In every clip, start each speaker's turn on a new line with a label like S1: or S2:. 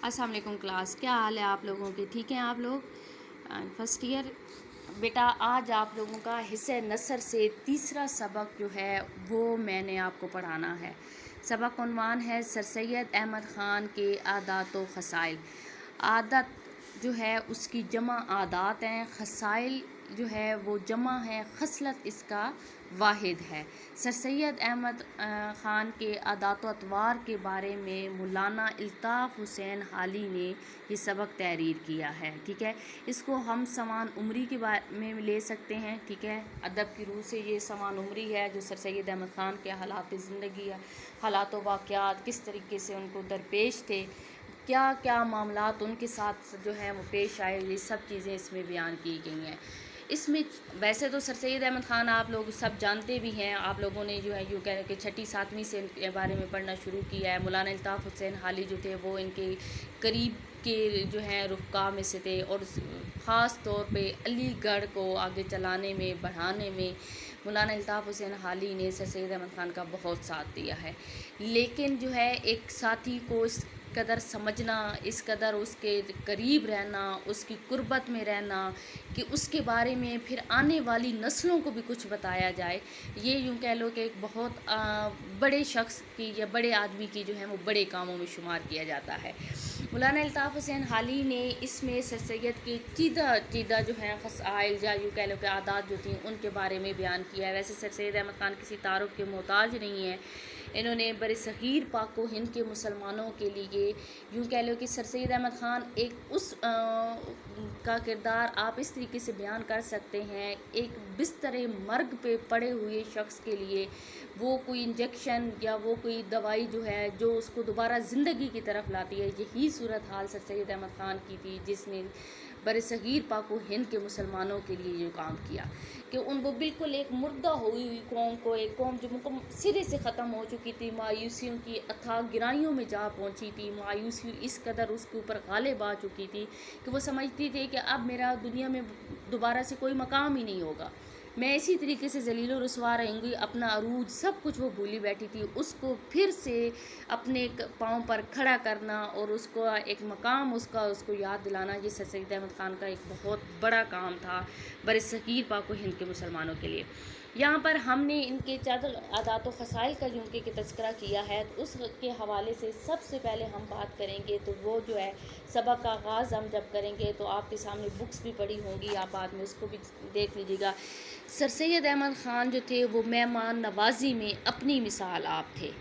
S1: السلام علیکم کلاس، کیا حال ہے آپ لوگوں کے؟ ٹھیک ہیں آپ لوگ؟ فرسٹ ایئر بیٹا، آج آپ لوگوں کا حصہ نثر سے تیسرا سبق جو ہے وہ میں نے آپ کو پڑھانا ہے۔ سبق عنوان ہے سر سید احمد خان کے عادات و خصائل۔ عادت جو ہے اس کی جمع عادات ہیں، خصائل جو ہے وہ جمع ہے، خصلت اس کا واحد ہے۔ سر سید احمد خان کے عادات و اطوار کے بارے میں مولانا الطاف حسین حالی نے یہ سبق تحریر کیا ہے، ٹھیک ہے۔ اس کو ہم سوان عمری کے بارے میں لے سکتے ہیں، ٹھیک ہے۔ ادب کی روح سے یہ سوان عمری ہے جو سر سید احمد خان کے حالات زندگی، حالات و واقعات کس طریقے سے ان کو درپیش تھے، کیا کیا معاملات ان کے ساتھ جو ہیں وہ پیش آئے، یہ سب چیزیں اس میں بیان کی گئی ہیں۔ اس میں ویسے تو سر سید احمد خان آپ لوگ سب جانتے بھی ہیں، آپ لوگوں نے جو ہے یوں کہہ کہ چھٹی ساتویں سے ان کے بارے میں پڑھنا شروع کیا ہے۔ مولانا الطاف حسین حالی جو تھے وہ ان کے قریب کے جو ہیں رفقا میں سے تھے، اور خاص طور پہ علی گڑھ کو آگے چلانے میں، بڑھانے میں مولانا الطاف حسین حالی نے سر سید احمد خان کا بہت ساتھ دیا ہے۔ لیکن جو ہے ایک ساتھی کو اس قدر سمجھنا، اس قدر اس کے قریب رہنا، اس کی قربت میں رہنا کہ اس کے بارے میں پھر آنے والی نسلوں کو بھی کچھ بتایا جائے، یہ یوں کہہ لو کہ ایک بہت بڑے شخص کی یا بڑے آدمی کی جو ہے وہ بڑے کاموں میں شمار کیا جاتا ہے۔ مولانا الطاف حسین حالی نے اس میں سر سید کی چیدہ جو ہیں خصائل یا یوں کہہ لو کہ عادات جو تھیں ان کے بارے میں بیان کیا ہے۔ ویسے سر سید احمد خان کسی تعارف کے محتاج نہیں ہیں، انہوں نے برصغیر پاک و ہند کے مسلمانوں کے لیے یوں کہہ لو کہ سر سید احمد خان ایک اس کا کردار آپ اس طریقے سے بیان کر سکتے ہیں، ایک بستر مرگ پہ پڑے ہوئے شخص کے لیے وہ کوئی انجیکشن یا وہ کوئی دوائی جو ہے جو اس کو دوبارہ زندگی کی طرف لاتی ہے، یہی صورتحال سر سید احمد خان کی تھی، جس نے برصغیر پاک و ہند کے مسلمانوں کے لیے یہ کام کیا کہ ان کو بالکل ایک مردہ ہوئی قوم کو، ایک قوم جو سرے سے ختم ہو چکی تھی، مایوسیوں کی اتھاہ گہرائیوں میں جا پہنچی تھی، مایوسی اس قدر اس کے اوپر غالب آ چکی تھی کہ وہ سمجھتی تھی کہ اب میرا دنیا میں دوبارہ سے کوئی مقام ہی نہیں ہوگا، میں اسی طریقے سے ذلیل و رسوا رہوں گی، اپنا عروج سب کچھ وہ بھولی بیٹھی تھی۔ اس کو پھر سے اپنے پاؤں پر کھڑا کرنا اور اس کو ایک مقام اس کو یاد دلانا، یہ سر سید احمد خان کا ایک بہت بڑا کام تھا برصغیر پاک و ہند کے مسلمانوں کے لیے۔ یہاں پر ہم نے ان کے چند عادات و خصائل کا یوں کہ تذکرہ کیا ہے، تو اس کے حوالے سے سب سے پہلے ہم بات کریں گے تو وہ جو ہے سبق کا آغاز ہم جب کریں گے تو آپ کے سامنے بکس بھی پڑھی ہوں گی، آپ بعد میں اس کو بھی دیکھ لیجیے گا۔ سر سید احمد خان جو تھے وہ مہمان نوازی میں اپنی مثال آپ تھے،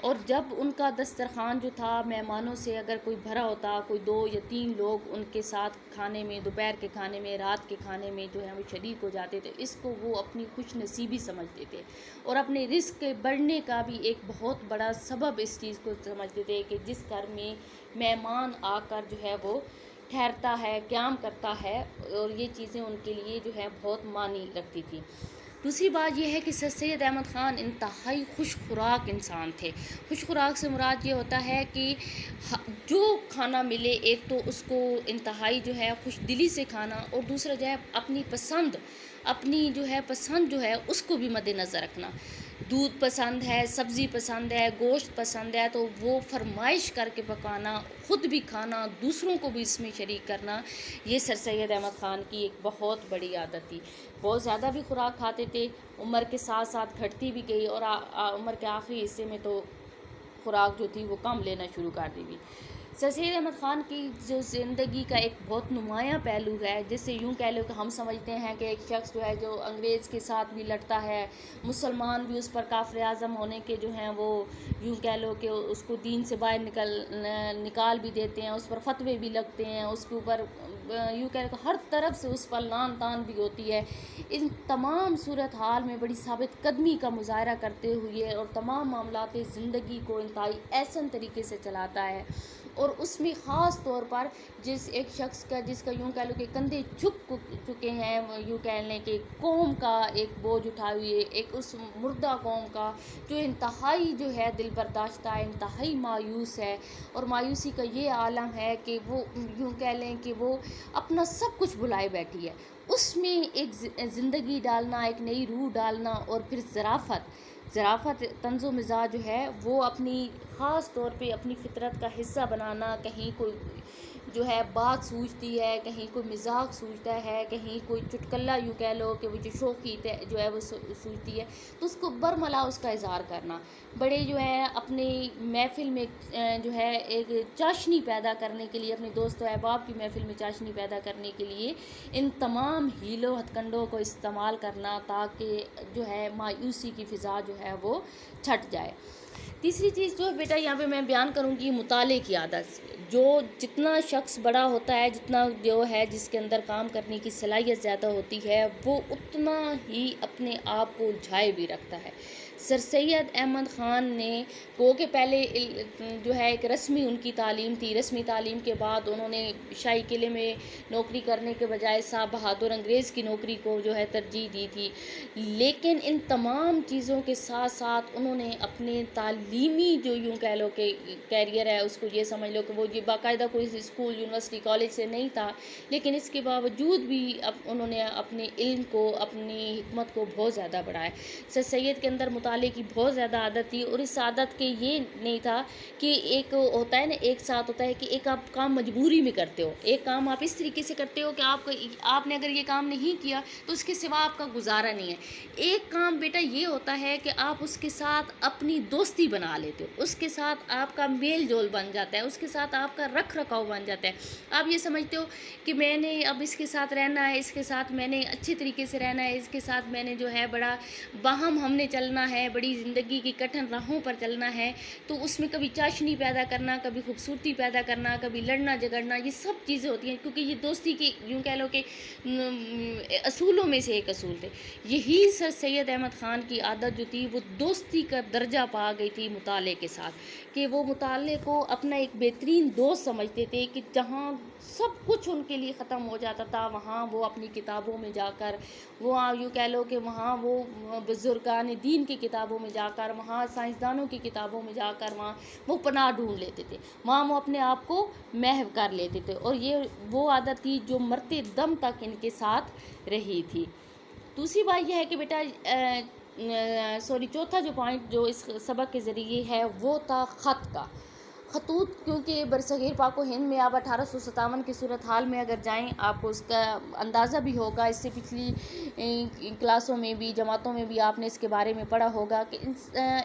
S1: اور جب ان کا دسترخوان جو تھا مہمانوں سے اگر کوئی بھرا ہوتا، کوئی 2 یا 3 لوگ ان کے ساتھ کھانے میں، دوپہر کے کھانے میں، رات کے کھانے میں جو ہے وہ شریک ہو جاتے تھے، اس کو وہ اپنی خوش نصیبی سمجھتے تھے، اور اپنے رزق کے بڑھنے کا بھی ایک بہت بڑا سبب اس چیز کو سمجھتے تھے کہ جس گھر میں مہمان آ کر جو ہے وہ ٹھہرتا ہے، قیام کرتا ہے، اور یہ چیزیں ان کے لیے جو ہے بہت معنی رکھتی تھی۔ دوسری بات یہ ہے کہ سر سید احمد خان انتہائی خوش خوراک انسان تھے۔ خوش خوراک سے مراد یہ ہوتا ہے کہ جو کھانا ملے، ایک تو اس کو انتہائی جو ہے خوش دلی سے کھانا، اور دوسرا جو ہے اپنی پسند جو ہے اس کو بھی مد نظر رکھنا۔ دودھ پسند ہے، سبزی پسند ہے، گوشت پسند ہے، تو وہ فرمائش کر کے پکانا، خود بھی کھانا، دوسروں کو بھی اس میں شریک کرنا، یہ سر سید احمد خان کی ایک بہت بڑی عادت تھی۔ بہت زیادہ بھی خوراک کھاتے تھے، عمر کے ساتھ ساتھ گھٹتی بھی گئی، اور عمر کے آخری حصے میں تو خوراک جو تھی وہ کم لینا شروع کر دی گئی۔ سر سید احمد خان کی جو زندگی کا ایک بہت نمایاں پہلو ہے، جس سے یوں کہہ لو کہ ہم سمجھتے ہیں کہ ایک شخص جو ہے جو انگریز کے ساتھ بھی لڑتا ہے، مسلمان بھی اس پر کافر اعظم ہونے کے جو ہیں وہ یوں کہہ لو کہ اس کو دین سے باہر نکال بھی دیتے ہیں، اس پر فتوے بھی لگتے ہیں، اس کے اوپر یوں کہہ لو کہ ہر طرف سے اس پر لان تان بھی ہوتی ہے۔ ان تمام صورتحال میں بڑی ثابت قدمی کا مظاہرہ کرتے ہوئے اور تمام معاملات زندگی کو انتہائی احسن طریقے سے چلاتا ہے، اور اس میں خاص طور پر ایک شخص کا جس کا یوں کہہ لو کہ کندھے جھک چکے ہیں، یوں کہہ لیں کہ قوم کا ایک بوجھ اٹھائے ہوئے، ایک اس مردہ قوم کا جو انتہائی جو ہے دل برداشتہ ہے، انتہائی مایوس ہے، اور مایوسی کا یہ عالم ہے کہ وہ یوں کہہ لیں کہ وہ اپنا سب کچھ بھلائے بیٹھی ہے، اس میں ایک زندگی ڈالنا، ایک نئی روح ڈالنا، اور پھر ظرافت طنز و مزاح جو ہے وہ اپنی خاص طور پہ اپنی فطرت کا حصہ بنانا، کہیں کوئی جو ہے بات سوچتی ہے، کہیں کوئی مذاق سوچتا ہے، کہیں کوئی چٹکلا یوں کہہ لو کہ وہ جو شوخی جو ہے وہ سوچتی ہے، تو اس کو برملا اس کا اظہار کرنا. بڑے جو ہے اپنی محفل میں جو ہے ایک چاشنی پیدا کرنے کے لیے، اپنے دوست و احباب کی محفل میں چاشنی پیدا کرنے کے لیے ان تمام ہیلوں ہتھ کنڈوں کو استعمال کرنا، تاکہ جو ہے مایوسی کی فضا جو ہے وہ چھٹ جائے. تیسری چیز جو بیٹا یہاں پہ میں بیان کروں گی، مطالعے کی عادت. جو جتنا شخص بڑا ہوتا ہے، جتنا جو ہے جس کے اندر کام کرنے کی صلاحیت زیادہ ہوتی ہے، وہ اتنا ہی اپنے آپ کو الجھائے بھی رکھتا ہے. سر سید احمد خان نے کو کہ پہلے جو ہے ایک رسمی ان کی تعلیم تھی، رسمی تعلیم کے بعد انہوں نے شاہی قلعے میں نوکری کرنے کے بجائے صاحب بہادر انگریز کی نوکری کو جو ہے ترجیح دی تھی. لیکن ان تمام چیزوں کے ساتھ ساتھ انہوں نے اپنے تعلیمی جو یوں کہہ لو کہ کیریئر ہے، اس کو یہ سمجھ لو کہ وہ یہ باقاعدہ کوئی اسکول، یونیورسٹی، کالج سے نہیں تھا، لیکن اس کے باوجود بھی انہوں نے اپنے علم کو، اپنی حکمت کو بہت زیادہ بڑھایا. سر سید کے اندر مطالعے کی بہت زیادہ عادت تھی، اور اس عادت کے یہ نہیں تھا کہ ایک ہوتا ہے نا، ایک ساتھ ہوتا ہے کہ ایک آپ کام مجبوری میں کرتے ہو، ایک کام آپ اس طریقے سے کرتے ہو کہ آپ نے اگر یہ کام نہیں کیا تو اس کے سوا آپ کا گزارا نہیں ہے. ایک کام بیٹا یہ ہوتا ہے کہ آپ اس کے ساتھ اپنی دوستی بنا لیتے ہو، اس کے ساتھ آپ کا میل جول بن جاتا ہے، اس کے ساتھ آپ کا رکھ رکھاؤ بن جاتا ہے. آپ یہ سمجھتے ہو کہ میں نے اب اس کے ساتھ رہنا ہے، اس کے ساتھ میں نے اچھے طریقے سے رہنا ہے، اس کے ساتھ میں نے جو ہے بڑا باہم ہم نے چلنا ہے، بڑی زندگی کی کٹھن راہوں پر چلنا ہے. تو اس میں کبھی چاشنی پیدا کرنا، کبھی خوبصورتی پیدا کرنا، کبھی لڑنا جھگڑنا، یہ سب چیزیں ہوتی ہیں، کیونکہ یہ دوستی کی یوں کہہ لو کہ اصولوں میں سے ایک اصول تھے. یہی سر سید احمد خان کی عادت جو تھی، وہ دوستی کا درجہ پا گئی تھی مطالعے کے ساتھ، کہ وہ مطالعے کو اپنا ایک بہترین دوست سمجھتے تھے، کہ جہاں سب کچھ ان کے لیے ختم ہو جاتا تھا، وہاں وہ اپنی کتابوں میں جا کر، وہ یوں کہہ لو کہ وہاں وہ بزرگان دین کی کتابوں میں جا کر، وہاں سائنسدانوں کی کتابوں میں جا کر وہاں وہ پناہ ڈھونڈ لیتے تھے، وہاں وہ اپنے آپ کو محو کر لیتے تھے. اور یہ وہ عادت تھی جو مرتے دم تک ان کے ساتھ رہی تھی. دوسری بات یہ ہے کہ بیٹا چوتھا جو پوائنٹ جو اس سبق کے ذریعے ہے، وہ تھا خط کا. خطوط، کیونکہ برصغیر پاک و ہند میں آپ 1857 کی صورتحال میں اگر جائیں، آپ کو اس کا اندازہ بھی ہوگا. اس سے پچھلی کلاسوں میں بھی، جماعتوں میں بھی آپ نے اس کے بارے میں پڑھا ہوگا کہ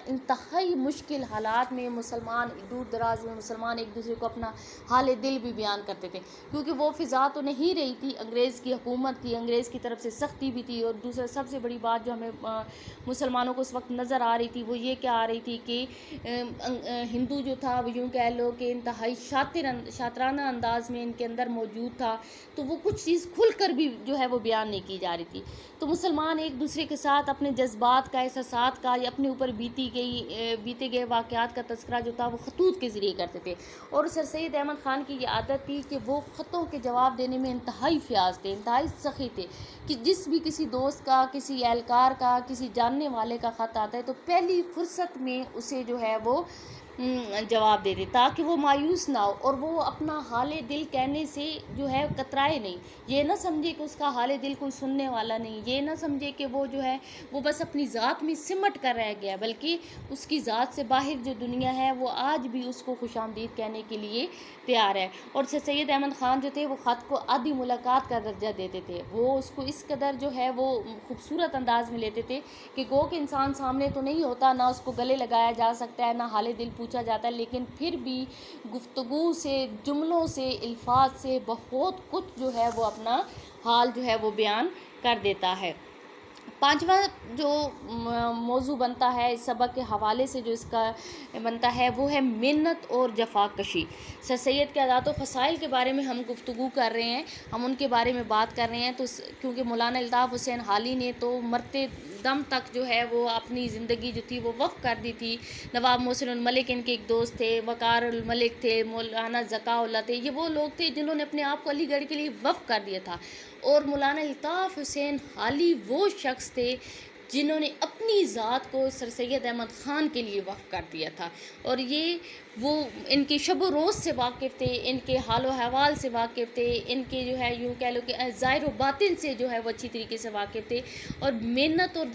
S1: انتہائی مشکل حالات میں مسلمان، دور دراز میں مسلمان ایک دوسرے کو اپنا حال دل بھی بیان کرتے تھے، کیونکہ وہ فضا تو نہیں رہی تھی انگریز کی حکومت کی، انگریز کی طرف سے سختی بھی تھی. اور دوسرا سب سے بڑی بات جو ہمیں مسلمانوں کو اس وقت نظر آ رہی تھی، وہ یہ کیا آ رہی تھی کہ ہندو جو تھا وہ یوں کہہ لو کہ انتہائی شاطرانہ انداز میں ان کے اندر موجود تھا، تو وہ کچھ چیز کھل کر بھی جو ہے وہ بیان نہیں کی جا رہی تھی. تو مسلمان ایک دوسرے کے ساتھ اپنے جذبات کا، احساسات کا، یا اپنے اوپر بیتے گئے واقعات کا تذکرہ جو تھا وہ خطوط کے ذریعے کرتے تھے. اور سر سید احمد خان کی یہ عادت تھی کہ وہ خطوں کے جواب دینے میں انتہائی فیاض تھے، انتہائی سخی تھے، کہ جس بھی کسی دوست کا، کسی اہلکار کا، کسی جاننے والے کا خط آتا ہے تو پہلی فرصت میں اسے جو ہے وہ جواب دے دے، تاکہ وہ مایوس نہ ہو، اور وہ اپنا حال دل کہنے سے جو ہے کترائے نہیں. یہ نہ سمجھے کہ اس کا حال دل کوئی سننے والا نہیں، یہ نہ سمجھے کہ وہ جو ہے وہ بس اپنی ذات میں سمٹ کر رہ گیا، بلکہ اس کی ذات سے باہر جو دنیا ہے وہ آج بھی اس کو خوش آمدید کہنے کے لیے تیار ہے. اور سر سید احمد خان جو تھے وہ خط کو آدھی ملاقات کا درجہ دیتے تھے. وہ اس کو اس قدر جو ہے وہ خوبصورت انداز میں لیتے تھے کہ گو کہ انسان سامنے تو نہیں ہوتا، نہ اس کو گلے لگایا جا سکتا ہے، نہ حال دل پوچھا جاتا ہے، لیکن پھر بھی گفتگو سے، جملوں سے، الفاظ سے بہت کچھ جو ہے وہ اپنا حال جو ہے وہ بیان کر دیتا ہے. پانچواں جو موضوع بنتا ہے اس سبق کے حوالے سے، جو اس کا بنتا ہے، وہ ہے محنت اور جفا کشی. سر سید کے عادات و فضائل کے بارے میں ہم گفتگو کر رہے ہیں، ہم ان کے بارے میں بات کر رہے ہیں، تو کیونکہ مولانا الطاف حسین حالی نے تو مرتے دم تک جو ہے وہ اپنی زندگی جو تھی وہ وقف کر دی تھی. نواب محسن الملک ان کے ایک دوست تھے، وقار الملک تھے، مولانا ذکاء اللہ تھے، یہ وہ لوگ تھے جنہوں نے اپنے آپ کو علی گڑھ کے لیے وقف کر دیا تھا. اور مولانا الطاف حسین حالی وہ شخص تھے جنہوں نے اپنی ذات کو سر سید احمد خان کے لیے وقف کر دیا تھا. اور یہ وہ ان کے شب و روز سے واقف تھے، ان کے حال و احوال سے واقف تھے، ان کے جو ہے یوں کہہ لو کہ ظاہر و باطن سے جو ہے وہ اچھی طریقے سے واقف تھے، اور محنت اور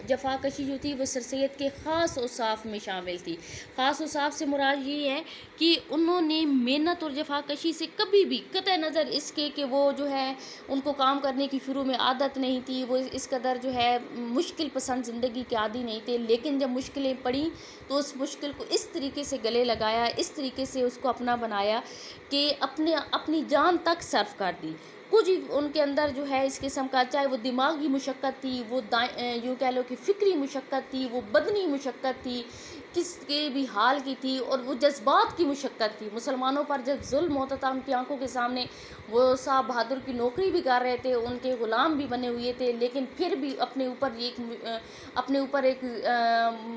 S1: جفا کشی جو تھی وہ سر سید کے خاص اوصاف میں شامل تھی۔ خاص اوصاف سے مراد یہ ہے کہ انہوں نے محنت اور جفا کشی سے کبھی بھی قطع نظر اس کے کہ وہ جو ہے ان کو کام کرنے کی شروع میں عادت نہیں تھی، وہ اس قدر جو ہے مشکل پسند زندگی کے عادی نہیں تھے، لیکن جب مشکلیں پڑیں تو اس مشکل کو اس طریقے سے گلے لگایا، اس طریقے سے اس کو اپنا بنایا کہ اپنی جان تک صرف کر دی۔ کچھ ان کے اندر جو ہے اس قسم کا، چاہے وہ دماغی مشقت تھی، وہ یوں کہہ لو کہ فکری مشقت تھی، وہ بدنی مشقت تھی، کس کے بھی حال کی تھی، اور وہ جذبات کی مشقت تھی۔ مسلمانوں پر جب ظلم ہوتا تھا ان کی آنکھوں کے سامنے، وہ صاحب بہادر کی نوکری بھی کر رہے تھے، ان کے غلام بھی بنے ہوئے تھے، لیکن پھر بھی اپنے اوپر ایک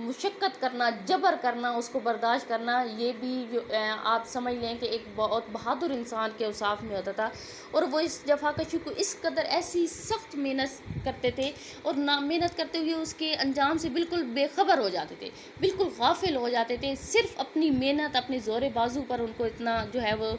S1: مشقت کرنا، جبر کرنا، اس کو برداشت کرنا، یہ بھی آپ سمجھ لیں کہ ایک بہت بہادر انسان کے اوصاف میں ہوتا تھا۔ اور وہ اس جفا کشی کو اس قدر ایسی سخت محنت کرتے تھے، اور محنت کرتے ہوئے اس کے انجام سے بالکل بے خبر ہو جاتے تھے، بالکل غافل ہو جاتے تھے۔ صرف اپنی محنت، اپنے زور بازو پر ان کو اتنا جو ہے وہ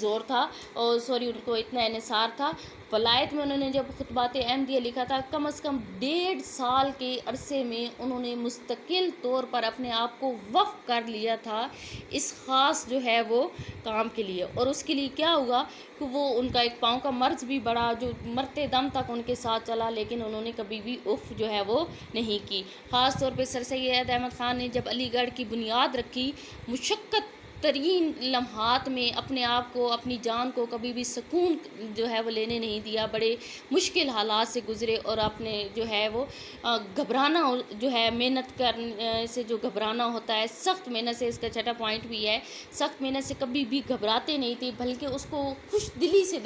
S1: زور تھا، اور ان کو اتنا انحصار تھا۔ ولایت میں انہوں نے جب خطبات احمدیہ لکھا تھا، کم از کم 1.5 سال کے عرصے میں انہوں نے مستقل طور پر اپنے آپ کو وقف کر لیا تھا اس خاص جو ہے وہ کام کے لیے۔ اور اس کے لیے کیا ہوا کہ وہ ان کا ایک پاؤں کا مرض بھی بڑا، جو مرتے دم تک ان کے ساتھ چلا، لیکن انہوں نے کبھی بھی اف جو ہے وہ نہیں کی۔ خاص طور پہ سر سید احمد خان نے جب علی گڑھ کی بنیاد رکھی، مشقت ترین لمحات میں اپنے آپ کو، اپنی جان کو کبھی بھی سکون جو ہے وہ لینے نہیں دیا، بڑے مشکل حالات سے گزرے، اور اپنے جو ہے وہ گھبرانا جو ہے، محنت کرنے سے جو گھبرانا ہوتا ہے، سخت محنت سے، اس کا چھٹا پوائنٹ بھی ہے، سخت محنت سے کبھی بھی گھبراتے نہیں تھے، بلکہ اس کو خوش دلی سے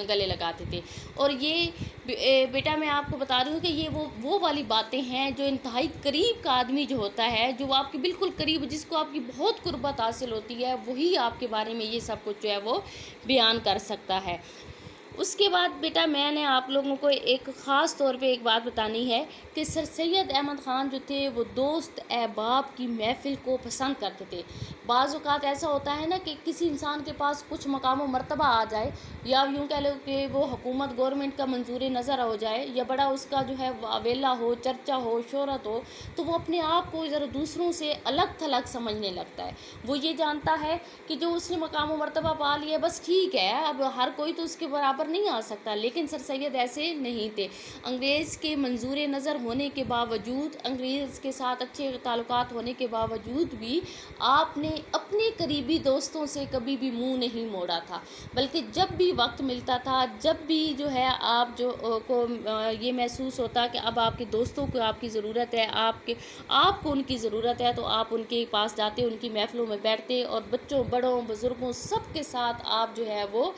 S1: گلے لگاتے تھے۔ اور یہ بیٹا میں آپ کو بتا رہی ہوں کہ یہ وہ والی باتیں ہیں جو انتہائی قریب کا آدمی جو ہوتا ہے، جو آپ کے بالکل قریب، جس کو آپ کی بہت قربت حاصل ہوتی ہے، وہی آپ کے بارے میں یہ سب کچھ جو ہے وہ بیان کر سکتا ہے۔ اس کے بعد بیٹا میں نے آپ لوگوں کو ایک خاص طور پہ ایک بات بتانی ہے کہ سر سید احمد خان جو تھے وہ دوست احباب کی محفل کو پسند کرتے تھے۔ بعض اوقات ایسا ہوتا ہے نا کہ کسی انسان کے پاس کچھ مقام و مرتبہ آ جائے، یا یوں کہہ لو کہ وہ حکومت گورنمنٹ کا منظور نظر ہو جائے، یا بڑا اس کا جو ہے واویلا ہو، چرچا ہو، شہرت ہو، تو وہ اپنے آپ کو ذرا دوسروں سے الگ تھلگ سمجھنے لگتا ہے۔ وہ یہ جانتا ہے کہ جو اس نے مقام و مرتبہ پا لیا بس ٹھیک ہے، اب ہر کوئی تو اس کے برابر نہیں آ سکتا، لیکن سر سید ایسے نہیں تھے۔ انگریز کے منظور نظر ہونے کے باوجود، انگریز کے ساتھ اچھے تعلقات ہونے کے باوجود بھی آپ نے اپنے قریبی دوستوں سے کبھی بھی منہ نہیں موڑا تھا، بلکہ جب بھی وقت ملتا تھا، جب بھی جو ہے آپ کو یہ محسوس ہوتا کہ اب آپ کے دوستوں کو آپ کی ضرورت ہے، آپ کو ان کی ضرورت ہے، تو آپ ان کے پاس جاتے، ان کی محفلوں میں بیٹھتے، اور بچوں، بڑوں، بزرگوں سب کے ساتھ آپ جو ہے وہ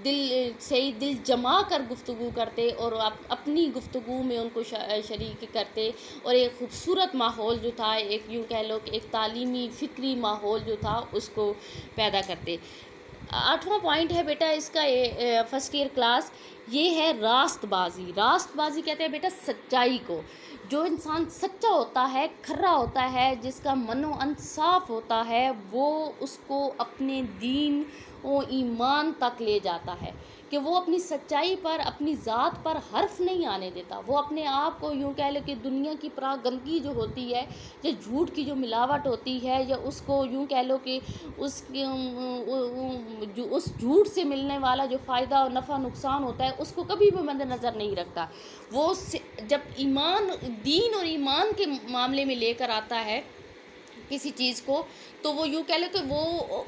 S1: دل جما کر گفتگو کرتے، اور اپنی گفتگو میں ان کو شریک کرتے، اور ایک خوبصورت ماحول جو تھا، ایک یوں کہہ لو کہ ایک تعلیمی فکری ماحول جو تھا اس کو پیدا کرتے۔ 8واں پوائنٹ ہے بیٹا اس کا فرسٹ ایئر کلاس، یہ ہے راست بازی۔ راست بازی کہتے ہیں بیٹا سچائی کو۔ جو انسان سچا ہوتا ہے، کھرا ہوتا ہے، جس کا من و انصاف ہوتا ہے، وہ اس کو اپنے دین و ایمان تک لے جاتا ہے، کہ وہ اپنی سچائی پر، اپنی ذات پر حرف نہیں آنے دیتا۔ وہ اپنے آپ کو یوں کہہ لے کہ دنیا کی پرا گندگی جو ہوتی ہے، یا جھوٹ کی جو ملاوٹ ہوتی ہے، یا اس کو یوں کہہ لو کہ اس جھوٹ سے ملنے والا جو فائدہ اور نفع نقصان ہوتا ہے، اس کو کبھی بھی مد نظر نہیں رکھتا۔ وہ جب دین اور ایمان کے معاملے میں لے کر آتا ہے کسی چیز کو، تو وہ یوں کہہ لے کہ وہ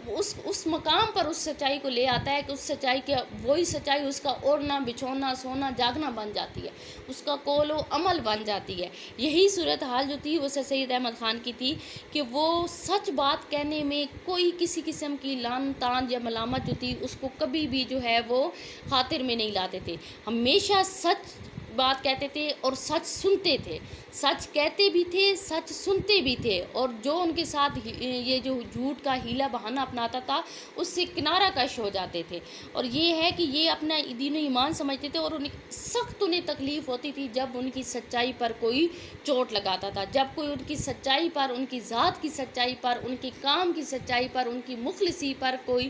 S1: اس مقام پر اس سچائی کو لے آتا ہے کہ اس سچائی کے، وہی سچائی اس کا اوڑھنا، بچھونا، سونا، جاگنا بن جاتی ہے، اس کا قول و عمل بن جاتی ہے۔ یہی صورتحال جو تھی وہ سر سید احمد خان کی تھی، کہ وہ سچ بات کہنے میں کوئی کسی قسم کی لان تان یا ملامت جو تھی اس کو کبھی بھی جو ہے وہ خاطر میں نہیں لاتے تھے۔ ہمیشہ سچ بات کہتے تھے اور سچ سنتے تھے، سچ کہتے بھی تھے، سچ سنتے بھی تھے، اور جو ان کے ساتھ یہ جو جھوٹ کا ہیلا بہانہ اپناتا تھا اس سے کنارہ کش ہو جاتے تھے۔ اور یہ ہے کہ یہ اپنا دین و ایمان سمجھتے تھے، اور انہیں تکلیف ہوتی تھی جب ان کی سچائی پر کوئی چوٹ لگاتا تھا، جب کوئی ان کی سچائی پر، ان کی ذات کی سچائی پر، ان کے کام کی سچائی پر، ان کی مخلصی پر کوئی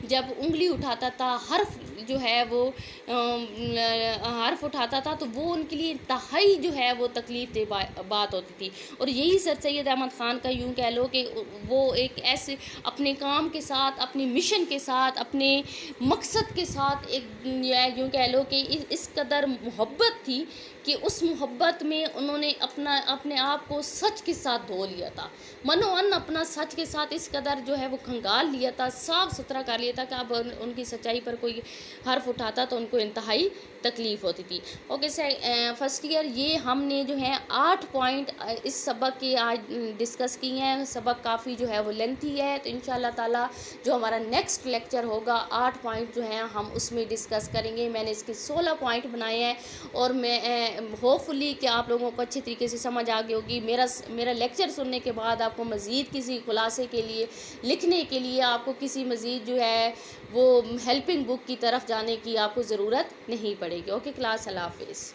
S1: جب انگلی اٹھاتا تھا، حرف جو ہے وہ حرف اٹھاتا تھا، تو وہ ان کے لیے انتہائی جو ہے وہ تکلیف دہ بات ہوتی تھی۔ اور یہی سر سید احمد خان کا یوں کہہ لو کہ وہ ایک ایسے اپنے کام کے ساتھ، اپنی مشن کے ساتھ، اپنے مقصد کے ساتھ ایک یوں کہہ لو کہ اس قدر محبت تھی کہ اس محبت میں انہوں نے اپنے آپ کو سچ کے ساتھ دھو لیا تھا، منو ان اپنا سچ کے ساتھ اس قدر جو ہے وہ کھنگال لیا تھا، صاف ستھرا کر لیا تھا کہ اب ان کی سچائی پر کوئی حرف اٹھاتا تو ان کو انتہائی تکلیف ہوتی تھی۔ اوکے سر، فرسٹ ایئر یہ ہم نے جو ہے 8 پوائنٹ اس سبق کے آج ڈسکس کیے ہیں۔ سبق کافی جو ہے وہ لینتھی ہے، تو انشاءاللہ تعالیٰ جو ہمارا نیکسٹ لیکچر ہوگا 8 پوائنٹ جو ہیں ہم اس میں ڈسکس کریں گے۔ میں نے اس کے 16 پوائنٹ بنائے ہیں، اور میں ہوپ فلی کہ آپ لوگوں کو اچھی طریقے سے سمجھ آ گئی ہوگی۔ میرا لیکچر سننے کے بعد آپ کو مزید کسی خلاصے کے لیے، لکھنے کے لیے، آپ کو کسی مزید جو ہے وہ ہیلپنگ بک کی طرف جانے کی آپ کو ضرورت نہیں پڑے گی۔ اوکے کلاس، اللہ حافظ۔